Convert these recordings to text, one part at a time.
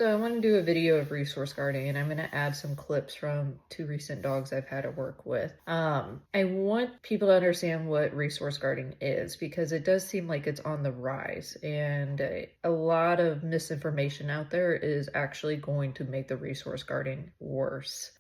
So I want to do a video of resource guarding, and I'm going to add some clips from two recent dogs I've had to work with. I want people to understand what resource guarding is because it does seem like it's on the rise, and a lot of misinformation out there is actually going to make the resource guarding worse.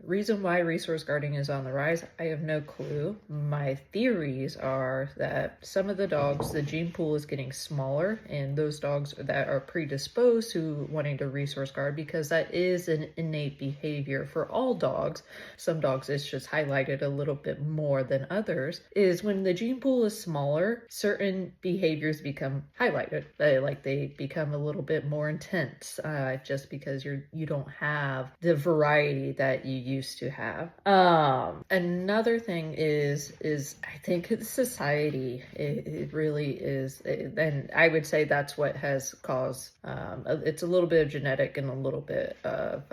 Reason why resource guarding is on the rise, I have no clue. My theories are that some of the dogs, the gene pool is getting smaller, and those dogs that are predisposed to wanting to resource guard, because that is an innate behavior for all dogs. Some dogs it's just highlighted a little bit more than others, is when the gene pool is smaller, certain behaviors become highlighted. They become a little bit more intense, just because you don't have the variety that you used to have. Another thing is I think it's society. It really is, and I would say that's what has caused. It's a little bit of genetic and a little bit of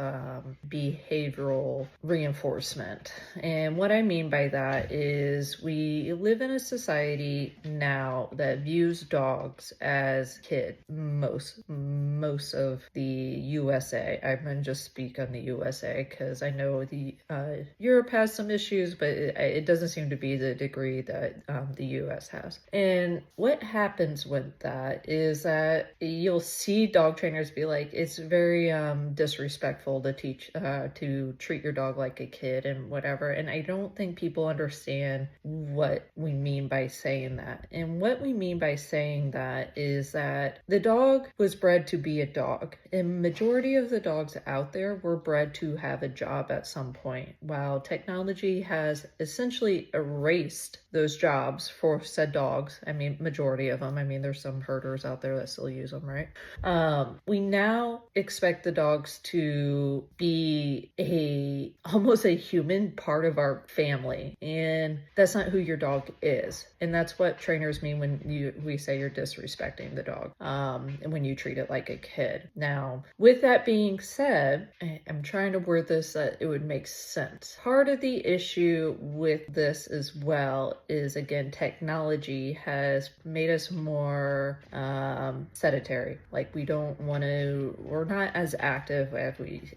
behavioral reinforcement. And what I mean by that is we live in a society now that views dogs as kids. Most of the USA. I'm going to just speak on the USA because I know the Europe has some issues, but it doesn't seem to be the degree that the US has. And what happens with that is that you'll see dog trainers be like, it's very disrespectful to treat your dog like a kid and whatever. And I don't think people understand what we mean by saying that. And what we mean by saying that is that the dog was bred to be a dog, and majority of the dogs out there were bred to have a job at some point. While technology has essentially erased those jobs for said dogs, I mean, majority of them, I mean, there's some herders out there that still use them, right? We now expect the dogs to be almost a human part of our family, and that's not who your dog is. And that's what trainers mean when we say you're disrespecting the dog, and when you treat it like a kid. Now, with that being said, I'm trying to word this that it would make sense. Part of the issue with this as well is, again, technology has made us more sedentary. Like, we're not as active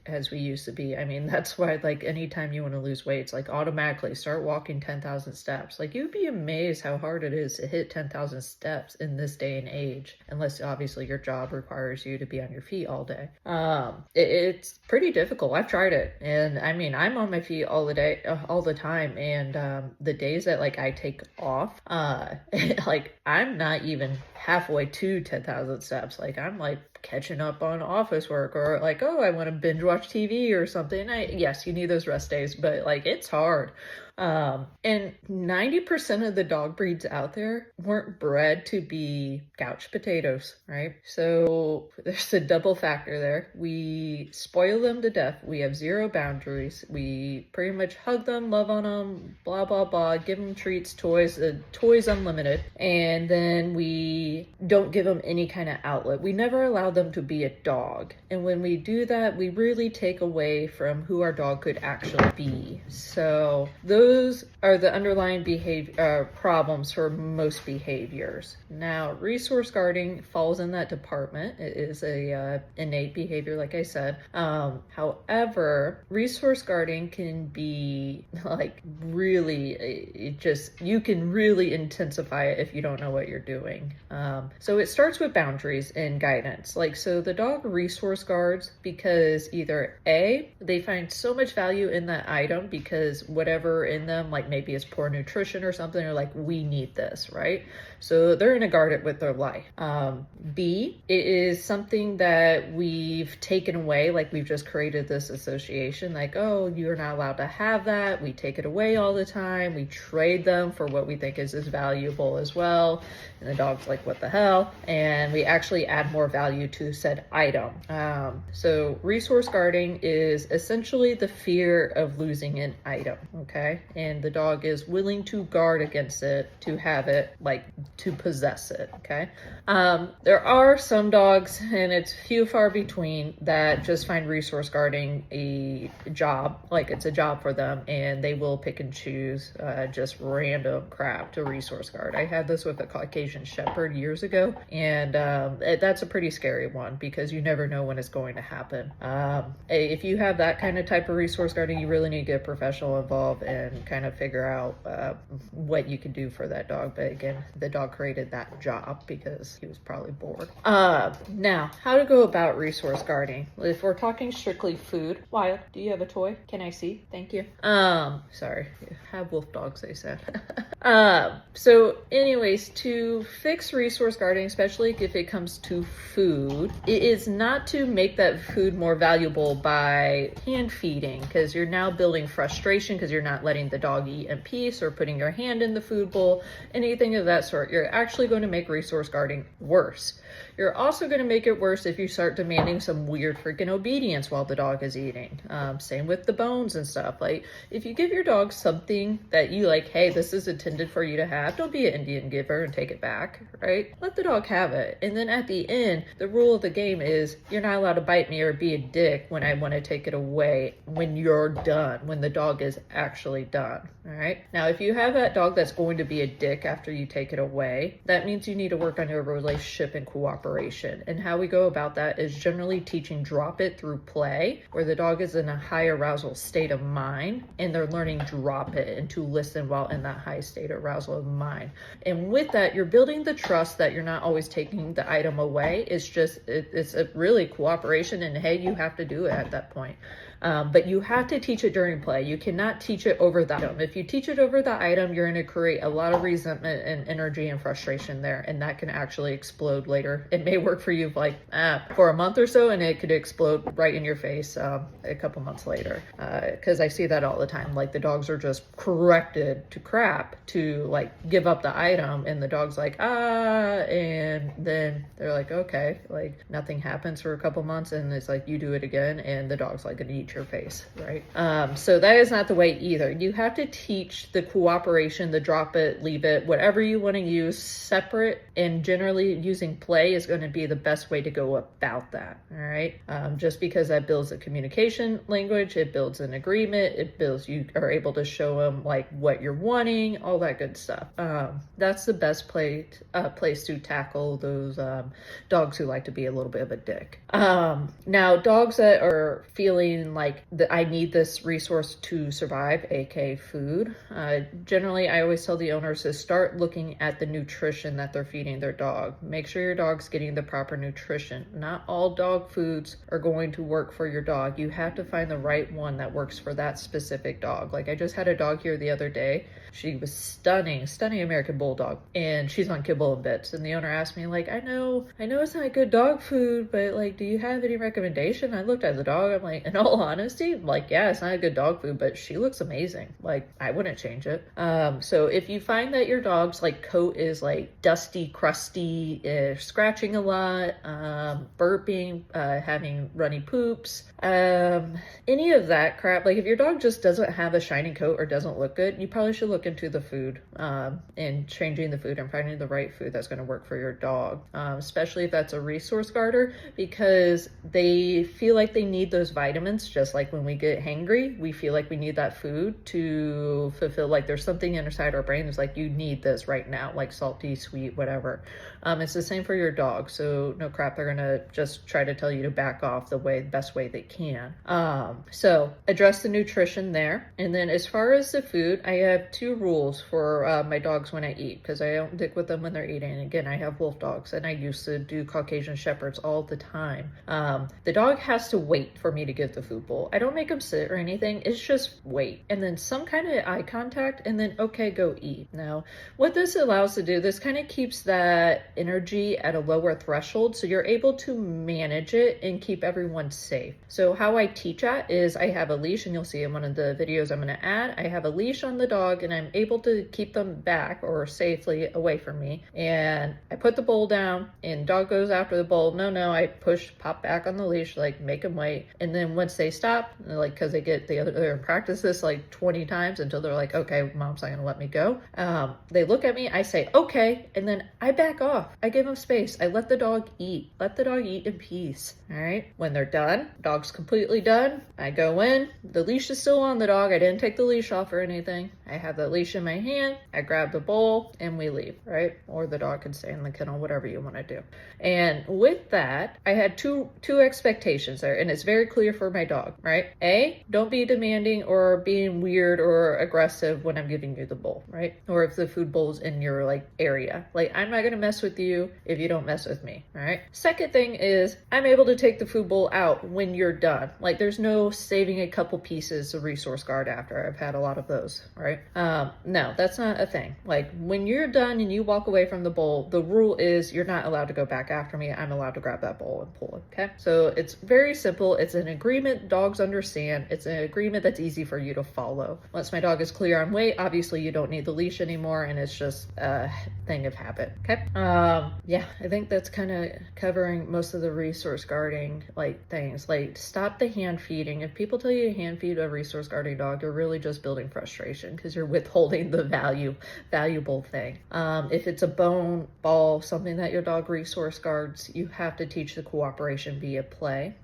as we used to be. I mean, that's why, like, anytime you want to lose weight, it's like automatically start walking 10,000 steps. Like, you'd be amazed how hard it is to hit 10,000 steps in this day and age, unless obviously your job requires you to be on your feet all day. It's pretty difficult. I've tried it, and I mean, I'm on my feet all the time, and the days that like I take off, like I'm not even halfway to 10,000 steps. Like I'm like catching up on office work, or like, oh, I want to binge watch TV or something. Yes, you need those rest days, but like it's hard. And 90% of the dog breeds out there weren't bred to be couch potatoes, right? So there's a double factor there. We spoil them to death. We have zero boundaries. We pretty much hug them, love on them, blah, blah, blah, give them treats, toys unlimited. And then we don't give them any kind of outlet. We never allow them to be a dog. And when we do that, we really take away from who our dog could actually be. So those are the underlying behavior problems for most behaviors. Now, resource guarding falls in that department. It is a innate behavior, like I said. However, resource guarding can be like really, you can really intensify it if you don't know what you're doing. So it starts with boundaries and guidance. Like, so the dog resource guards because either A, they find so much value in that item because whatever in them, like maybe it's poor nutrition or something, or like we need this, right? So they're gonna guard it with their life. B, it is something that we've taken away, like we've just created this association, like, oh, you're not allowed to have that. We take it away all the time. We trade them for what we think is as valuable as well. And the dog's like, what the hell? And we actually add more value to said item. So resource guarding is essentially the fear of losing an item, okay? And the dog is willing to guard against it to have it like to possess it, okay? There are some dogs, and it's few far between, that just find resource guarding a job, like it's a job for them, and they will pick and choose just random crap to resource guard. I had this with a Caucasian Shepherd years ago, and that's a pretty scary one because you never know when it's going to happen. If you have that kind of type of resource guarding, you really need to get a professional involved and kind of figure out what you can do for that dog. But again, the dog created that job because he was probably bored. Now, how to go about resource guarding. If we're talking strictly food, Wyatt, do you have a toy? Can I see? Thank you. Sorry, have wolf dogs, they said. So anyways, to fix resource guarding, especially if it comes to food, it is not to make that food more valuable by hand feeding, because you're now building frustration because you're not letting the dog eat in peace or putting your hand in the food bowl, anything of that sort. You're actually going to make resource guarding worse. You're also going to make it worse if you start demanding some weird freaking obedience while the dog is eating. Same with the bones and stuff. Like, if you give your dog something that you like, hey, this is intended for you to have, don't be an Indian giver and take it back, right? Let the dog have it. And then at the end, the rule of the game is you're not allowed to bite me or be a dick when I want to take it away when you're done, when the dog is actually done, all right? Now, if you have that dog that's going to be a dick after you take it away, that means you need to work on your relationship and cooperation. And how we go about that is generally teaching drop it through play, where the dog is in a high arousal state of mind and they're learning drop it and to listen while in that high state of arousal of mind. And with that, you're building the trust that you're not always taking the item away. It's just, it's a really cooperation, and hey, you have to do it at that point. But you have to teach it during play. You cannot teach it over the item. If you teach it over the item, you're going to create a lot of resentment and energy and frustration there, and that can actually explode later. It may work for you like for a month or so, and it could explode right in your face a couple months later. Because I see that all the time. Like, the dogs are just corrected to crap to like give up the item, and the dog's like, and then they're like, okay, like nothing happens for a couple months, and it's like you do it again, and the dog's like gonna eat your face, right? So that is not the way either. You have to teach the cooperation, the drop it, leave it, whatever you want to use separate, and generally using play is going to be the best way to go about that, all right? Just because that builds a communication language, it builds an agreement, it builds, you are able to show them like what you're wanting, all that good stuff. That's the best place to tackle those dogs who like to be a little bit of a dick. Now, dogs that are feeling like I need this resource to survive, aka food. Generally, I always tell the owners to start looking at the nutrition that they're feeding their dog. Make sure your dog's getting the proper nutrition. Not all dog foods are going to work for your dog. You have to find the right one that works for that specific dog. Like, I just had a dog here the other day. She was stunning American Bulldog, and she's on kibble and bits. And the owner asked me, like, I know it's not good dog food, but like, do you have any recommendation? I looked at the dog. I'm like, in all honesty, like, yeah, it's not a good dog food, but she looks amazing. Like, I wouldn't change it. So if you find that your dog's like coat is like dusty, crusty, scratching a lot, burping, having runny poops, any of that crap, like if your dog just doesn't have a shiny coat or doesn't look good, you probably should look into the food, and changing the food and finding the right food that's going to work for your dog, especially if that's a resource guarder, because they feel like they need those vitamins. Just like when we get hangry, we feel like we need that food to fulfill, like there's something inside our brain that's like, you need this right now, like salty, sweet, whatever. It's the same for your dog. So no crap, they're gonna just try to tell you to back off the best way they can. So address the nutrition there. And then as far as the food, I have two rules for my dogs when I eat, because I don't dick with them when they're eating. Again, I have wolf dogs, and I used to do Caucasian Shepherds all the time. The dog has to wait for me to give the food bowl. I don't make them sit or anything. It's just wait, and then some kind of eye contact, and then okay, go eat. Now, what this allows to do, this kind of keeps that energy at a lower threshold, so you're able to manage it and keep everyone safe. So how I teach at is I have a leash, and you'll see in one of the videos I'm going to add, I have a leash on the dog, and I'm able to keep them back or safely away from me. And I put the bowl down, and dog goes after the bowl. No, I pop back on the leash, like make them wait. And then once they they stop, like, because they're in practice this like 20 times until they're like, okay, mom's not gonna let me go. They look at me, I say, okay, and then I back off. I give them space. I let the dog eat. Let the dog eat in peace. All right. When they're done, dog's completely done, I go in. The leash is still on the dog. I didn't take the leash off or anything. I have the leash in my hand. I grab the bowl and we leave, right? Or the dog can stay in the kennel, whatever you want to do. And with that, I had two expectations there, and it's very clear for my dog, right? A, don't be demanding or being weird or aggressive when I'm giving you the bowl, right? Or if the food bowl's in your like area. Like, I'm not gonna mess with you if you don't mess with me, all right? Second thing is, I'm able to take the food bowl out when you're done. Like, there's no saving a couple pieces of resource guard after. I've had a lot of those, right? No, that's not a thing. Like, when you're done and you walk away from the bowl, the rule is you're not allowed to go back after me. I'm allowed to grab that bowl and pull it, okay? So it's very simple. It's an agreement dogs understand. It's an agreement that's easy for you to follow. Once my dog is clear on weight, obviously you don't need the leash anymore, and it's just a thing of habit, okay? Yeah, I think that's kind of covering most of the resource guarding like things. Like, stop the hand feeding. If people tell you to hand feed a resource guarding dog, you're really just building frustration because you're withholding the valuable thing. If it's a bone, ball, something that your dog resource guards, you have to teach the cooperation via play.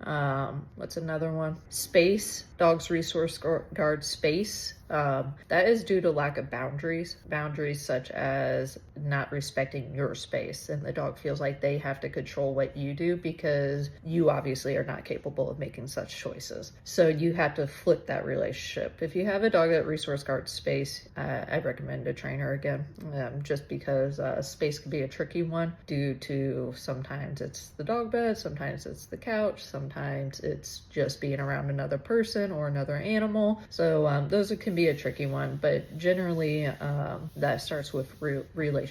What's another one? Space. Dogs resource guard space. That is due to lack of boundaries such as not respecting your space, and the dog feels like they have to control what you do because you obviously are not capable of making such choices. So you have to flip that relationship. If you have a dog that resource guards space, I recommend a trainer again, just because space can be a tricky one due to sometimes it's the dog bed, sometimes it's the couch, sometimes it's just being around another person or another animal. So those can be a tricky one, but generally that starts with relationship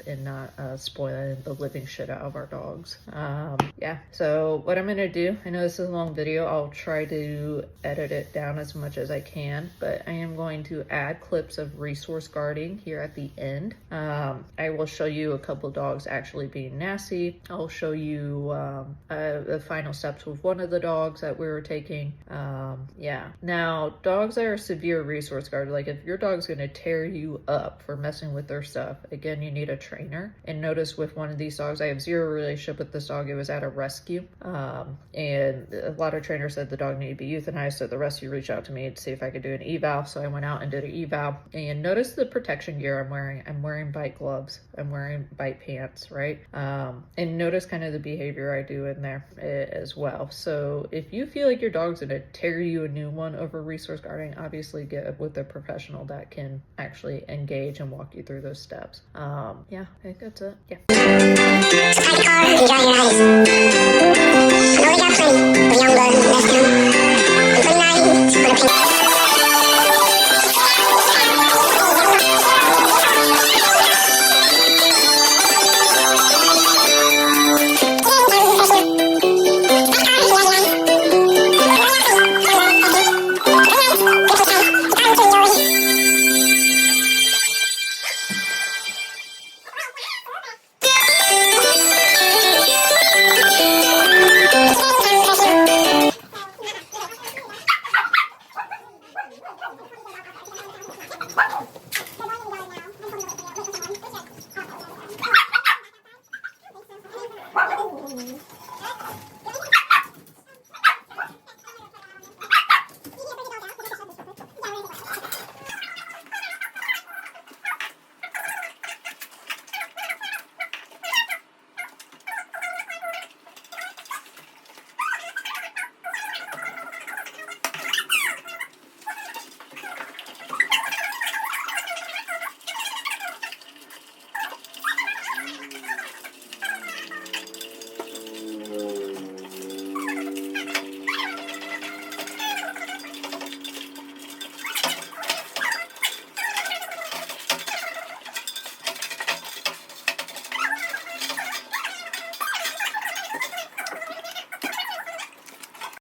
and not spoiling the living shit out of our dogs. Yeah, so what I'm gonna do, I know this is a long video, I'll try to edit it down as much as I can, but I am going to add clips of resource guarding here at the end. I will show you a couple dogs actually being nasty. I'll show you the final steps with one of the dogs that we were taking. Yeah, now dogs that are severe resource guard, like if your dog's going to tear you up for messing with their stuff, again, you need a trainer. And notice with one of these dogs, I have zero relationship with this dog. It was at a rescue, and a lot of trainers said the dog needed to be euthanized, so the rescue reached out to me to see if I could do an eval. So I went out and did an eval, and notice the protection gear I'm wearing. I'm wearing bite gloves, I'm wearing bite pants, right? And notice kind of the behavior I do in there as well. So if you feel like your dog's going to tear you a new one over resource guarding, obviously get with a professional that can actually engage and walk you through those steps. Yeah, I think that's it. Yeah. Enjoy your ice. I know we got plenty of young blood left in them. I'm pretty naive for the pink.